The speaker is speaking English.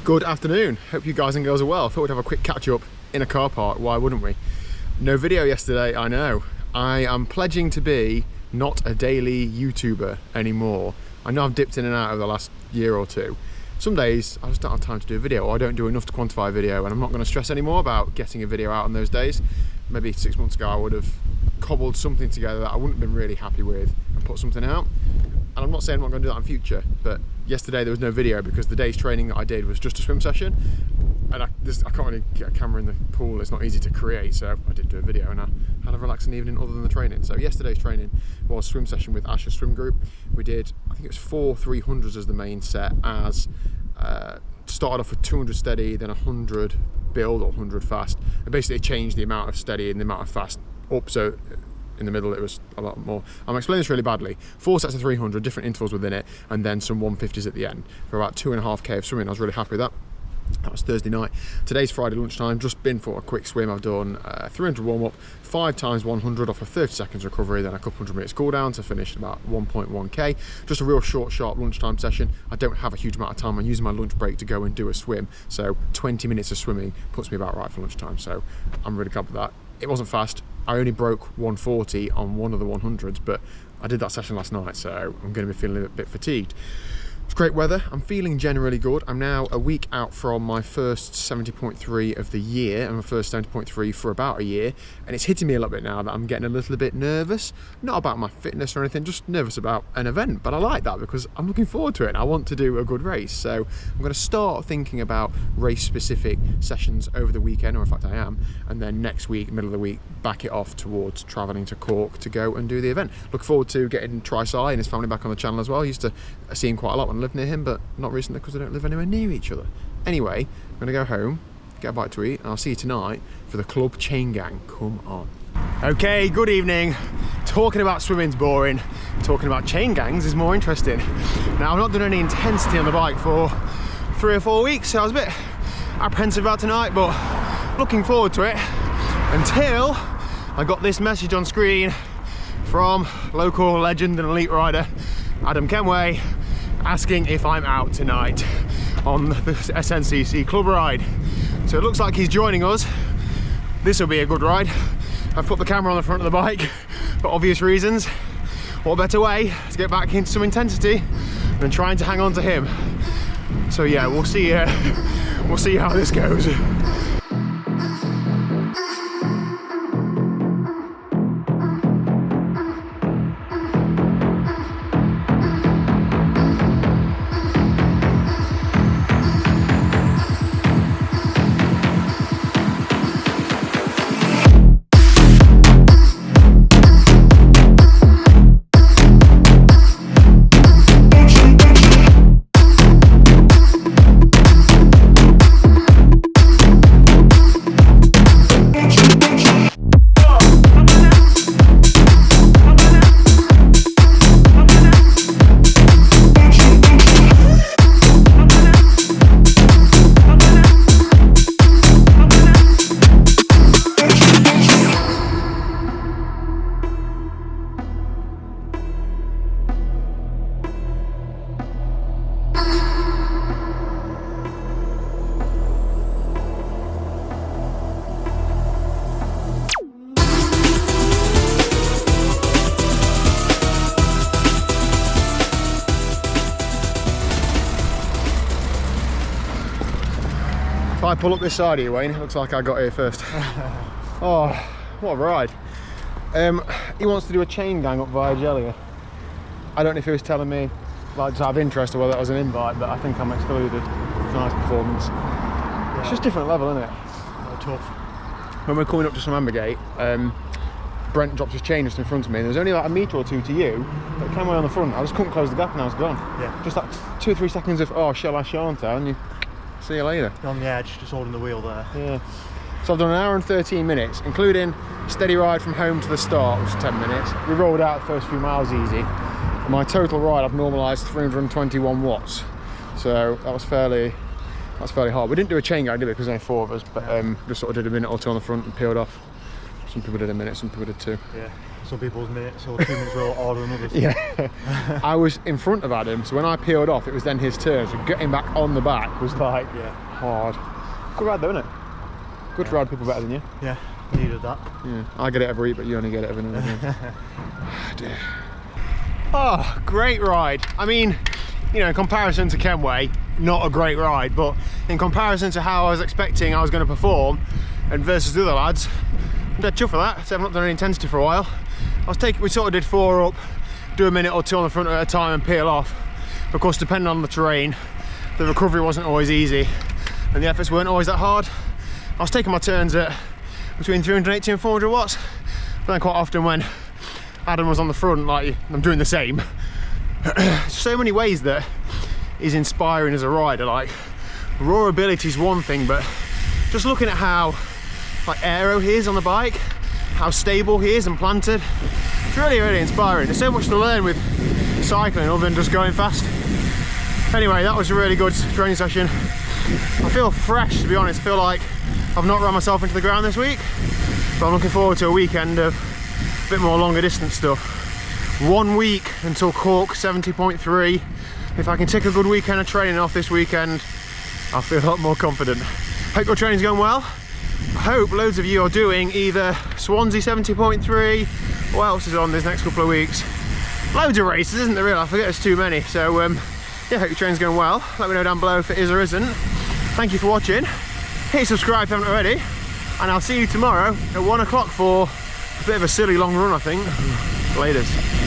Good afternoon, hope you guys and girls are well. I thought we'd have a quick catch up in a car park, why wouldn't we? No video yesterday, I know. I am pledging to be not a daily YouTuber anymore. I know I've dipped in and out over the last year or two. Some days I just don't have time to do a video, or I don't do enough to quantify a video, and I'm not going to stress anymore about getting a video out on those days. Maybe 6 months ago I would have cobbled something together that I wouldn't have been really happy with and put something out. And I'm not saying I'm not going to do that in future, but yesterday there was no video because the day's training that I did was just a swim session, and I can't really get a camera in the pool, it's not easy to create, so I did do a video and I had a relaxing evening other than the training. So yesterday's training was swim session with Ash's swim group. We did, I think it was 4 300s as the main set, as started off with 200 steady, then 100 build or 100 fast, and basically changed the amount of steady and the amount of fast up, so in the middle it was a lot more. I'm explaining this really badly. 4 sets of 300, different intervals within it, and then some 150s at the end for about 2.5k of swimming. I was really happy with that. That was Thursday night. Today's Friday lunchtime, just been for a quick swim. I've done 300 warm-up, 5 times 100 off a 30 seconds recovery, then a couple hundred minutes cool down to finish at about 1.1k. Just a real short, sharp lunchtime session. I don't have a huge amount of time. I'm using my lunch break to go and do a swim, so 20 minutes of swimming puts me about right for lunchtime, so I'm really glad with that. It wasn't fast. I only broke 140 on one of the 100s, but I did that session last night, so I'm going to be feeling a bit fatigued. It's great weather. I'm feeling generally good. I'm now a week out from my first 70.3 of the year, and my first 70.3 for about a year, and it's hitting me a little bit now that I'm getting a little bit nervous. Not about my fitness or anything, just nervous about an event, but I like that because I'm looking forward to it and I want to do a good race. So I'm going to start thinking about race-specific sessions over the weekend, or in fact I am, and then next week, middle of the week, back it off towards travelling to Cork to go and do the event. Look forward to getting Tri-Si and his family back on the channel as well. I used to see him quite a lot when I lived near him, but not recently because they don't live anywhere near each other. Anyway, I'm going to go home, get a bite to eat, and I'll see you tonight for the club Chaingang. Come on. Okay, good evening. Talking about swimming's boring. Talking about chain gangs is more interesting. Now, I've not done any intensity on the bike for 3 or 4 weeks, so I was a bit apprehensive about tonight, but looking forward to it until I got this message on screen from local legend and elite rider Adam Kenway asking if I'm out tonight on the SNCC club ride. So it looks like he's joining us. This will be a good ride. I've put the camera on the front of the bike for obvious reasons. What better way to get back into some intensity than trying to hang on to him? So yeah, we'll see how this goes. If I pull up this side of you, Wayne, it looks like I got here first. Oh, what a ride. He wants to do a chain gang up via Jellia. I don't know if he was telling me like just out of interest or whether that was an invite, but I think I'm excluded. It's a nice performance. Yeah. It's just different level, isn't it? Tough. When we're coming up to some Ambergate, Brent dropped his chain just in front of me, and there was only like a metre or two to you, but it came away on the front. I just couldn't close the gap and I was gone. Yeah. Just like 2 or 3 seconds of, oh, shall I, shan't I? And you see you later. You're on the edge, just holding the wheel there. Yeah. So I've done 1 hour and 13 minutes, including steady ride from home to the start, which is 10 minutes. We rolled out the first few miles easy. My total ride, I've normalised 321 watts. So that was fairly hard. We didn't do a chain gang, did we? Because there's only 4 of us, but just sort of did a minute or 2 on the front and peeled off. Some people did a minute, some people did 2. Yeah, some people's minutes or 2 minutes were harder than others. Yeah. I was in front of Adam, so when I peeled off, it was then his turn. So getting back on the back was like hard. Good ride though, isn't it? Good to ride people better than you. Yeah, needed that. Yeah, I get it every week, but you only get it every now and then. Oh, dear. Oh, great ride. I mean, you know, in comparison to Kenway, not a great ride, but in comparison to how I was expecting I was going to perform and versus the other lads, I'm dead chuffed for that. So I've not done any intensity for a while. We sort of did 4 up, do a minute or 2 on the front at a time and peel off. Of course, depending on the terrain, the recovery wasn't always easy and the efforts weren't always that hard. I was taking my turns at between 380 and 400 watts, but then quite often when Adam was on the front, like, I'm doing the same. So many ways that he's inspiring as a rider. Like, raw ability is one thing, but just looking at how like aero he is on the bike, how stable he is and planted, it's really, really inspiring. There's so much to learn with cycling other than just going fast. Anyway, that was a really good training session. I feel fresh, to be honest. I feel like I've not run myself into the ground this week, but I'm looking forward to a weekend of a bit more longer distance stuff. 1 week until Cork 70.3. If I can take a good weekend of training off this weekend, I'll feel a lot more confident. Hope your training's going well. I hope loads of you are doing either Swansea 70.3, what else is on this next couple of weeks? Loads of races, isn't there really? I forget there's too many. So yeah, hope your training's going well. Let me know down below if it is or isn't. Thank you for watching. Hit subscribe if you haven't already, and I'll see you tomorrow at 1 o'clock for a bit of a silly long run, I think. Laters.